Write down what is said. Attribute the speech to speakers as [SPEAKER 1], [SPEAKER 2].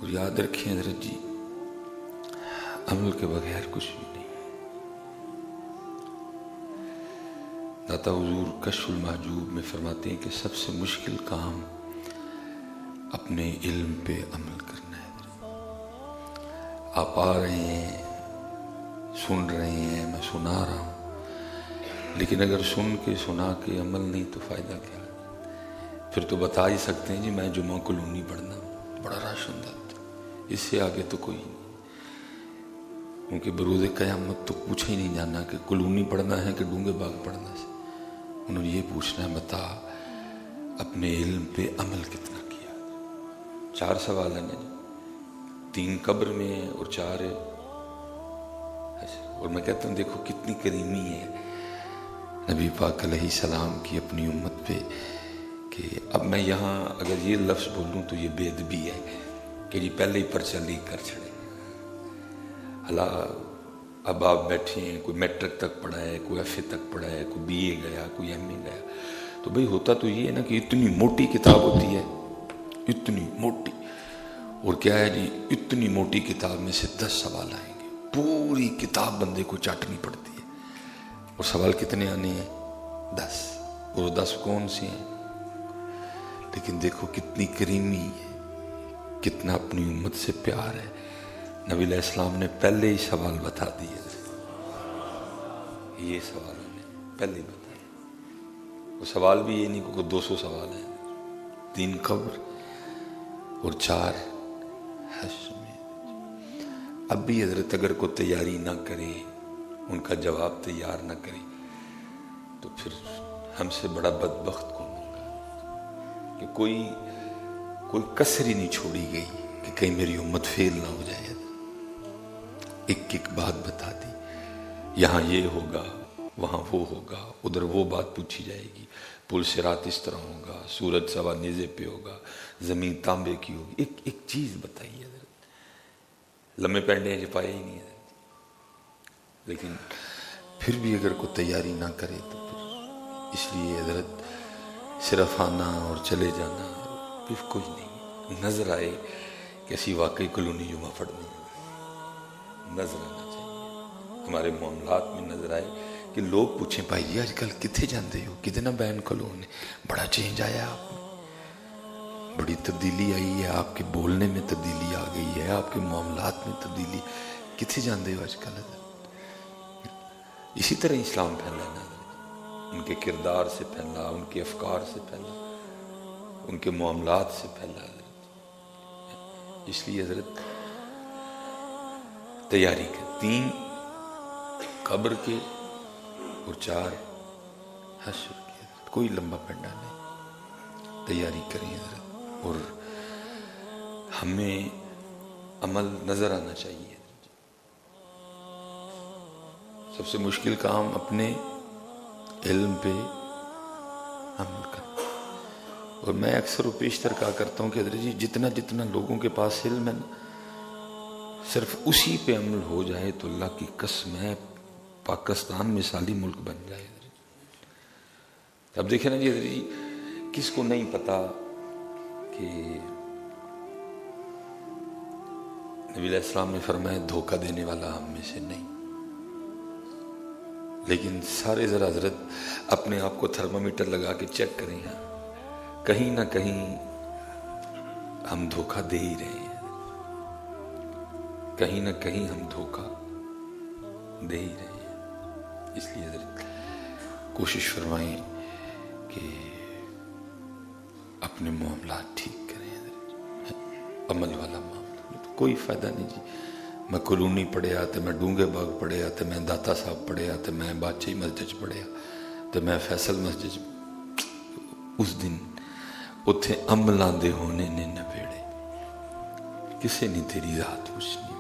[SPEAKER 1] اور یاد رکھیں حضرت جی، عمل کے بغیر کچھ بھی نہیں۔ داتا حضور کشف المحجوب میں فرماتے ہیں کہ سب سے مشکل کام اپنے علم پہ عمل کرنا ہے۔ آپ آ رہے ہیں، سن رہے ہیں، میں سنا رہا ہوں، لیکن اگر سن کے سنا کے عمل نہیں تو فائدہ کیا؟ پھر تو بتا ہی سکتے ہیں جی میں جمعہ کلونی پڑھنا، بڑا راشن داتا، اس سے آگے تو کوئی نہیں، کیونکہ بروز قیامت تو پوچھا ہی نہیں جانا کہ کلونی پڑھنا ہے کہ ڈونگے باغ پڑھنا ہے۔ انہوں نے یہ پوچھنا ہے بتا اپنے علم پہ عمل کتنا کیا۔ 4 سوال ہیں نا جی، 3 قبر میں ہیں اور 4 ہے۔ اور میں کہتا ہوں دیکھو کتنی کریمی ہے نبی پاک علیہ السلام کی اپنی امت پہ، کہ اب میں یہاں اگر یہ لفظ بولوں تو یہ بے ادبی ہے کہ جی پہلے ہی پرچہ لیک کر چھڑے۔ اللہ اب آپ بیٹھے ہیں، کوئی میٹرک تک پڑھا ہے، کوئی ایف اے تک پڑھا ہے، کوئی بی اے گیا، کوئی ایم اے گیا، تو بھئی ہوتا تو یہ ہے نا کہ اتنی موٹی کتاب ہوتی ہے، اتنی موٹی، اور کیا ہے جی اتنی موٹی کتاب میں سے 10 سوال آئیں گے، پوری کتاب بندے کو چاٹنی پڑتی ہے، اور سوال کتنے آنے ہیں؟ 10، اور 10 کون سے ہیں؟ لیکن دیکھو کتنی کریمی ہے، کتنا اپنی امت سے پیار ہے۔ نبی علیہ السلام نے پہلے ہی سوال بتا دیے، یہ سوال انہیں پہلے ہی بتایا۔ وہ سوال بھی یہ نہیں کہ 200 سوال ہیں، 3 قبر اور 4 حشر میں۔ اب بھی حضرت اگر کوئی تیاری نہ کرے، ان کا جواب تیار نہ کرے، تو پھر ہم سے بڑا بدبخت کون ہوگا کہ کوئی کسر ہی نہیں چھوڑی گئی کہ کہیں میری امت فیل نہ ہو جائے۔ ایک بات بتا دی، یہاں یہ ہوگا، وہاں وہ ہوگا، ادھر وہ بات پوچھی جائے گی، پل صراط اس طرح ہوگا، سورج سوا نیزے پہ ہوگا، زمین تانبے کی ہوگی۔ ایک چیز بتائیے حضرت، لمحے پینڈے چھپائے ہی نہیں حضرت، لیکن پھر بھی اگر کوئی تیاری نہ کرے تو پھر اس لیے حضرت صرف آنا اور چلے جانا پھر کوئی نہیں، نظر آئے کہ اسی واقعی کلونی جمعہ پڑھنی ہے، نظر آنا چاہیے، ہمارے معاملات میں نظر آئے کہ لوگ پوچھیں بھائی جی آج کل کتنے جاندے ہو، کتنا بین کلون ہے، بڑا چینج آیا آپ میں، بڑی تبدیلی آئی ہے، آپ کے بولنے میں تبدیلی آ گئی ہے، آپ کے معاملات میں تبدیلی، کتنے جاندے ہو آج کل؟ اسی طرح اسلام پھیلا نا، ان کے کردار سے پھیلا، ان کے افکار سے پھیلا، ان کے معاملات سے پھیلا۔ اس لیے حضرت تیاری کر، 3 قبر کے اور 4 حشر کے، کوئی لمبا پنڈا نہیں، تیاری کریں حضرت، اور ہمیں عمل نظر آنا چاہیے۔ سب سے مشکل کام اپنے علم پہ عمل کرنا، اور میں اکثر و بیشتر کہا کرتا ہوں کہ حضرت جی جتنا لوگوں کے پاس علم ہے نا، صرف اسی پہ عمل ہو جائے تو اللہ کی قسم ہے پاکستان مثالی ملک بن جائے۔ اب دیکھیں نا جی حضرت جی، کس کو نہیں پتا کہ نبی علیہ السلام نے فرمایا دھوکہ دینے والا ہم میں سے نہیں، لیکن سارے ذرا حضرت اپنے آپ کو تھرمامیٹر لگا کے چیک کریں، کہیں نہ کہیں ہم دھوکہ دے ہی رہے ہیں، کہیں نہ کہیں ہم دھوکہ دے ہی رہے ہیں۔ اس لیے حضرت کوشش فرمائیں کہ اپنے معاملات ٹھیک کریں حضرت، عمل والا معاملہ، کوئی فائدہ نہیں جی میں کلونی پڑھیا تو میں ڈونگے باغ پڑھیا تو میں داتا صاحب پڑھیا تو میں بادشاہی مسجد پڑھیا تو میں فیصل مسجد، اس دن اتھے عملاں دے ہونے نے نبیڑے، کسے نہیں تیری ذات پوچھنی۔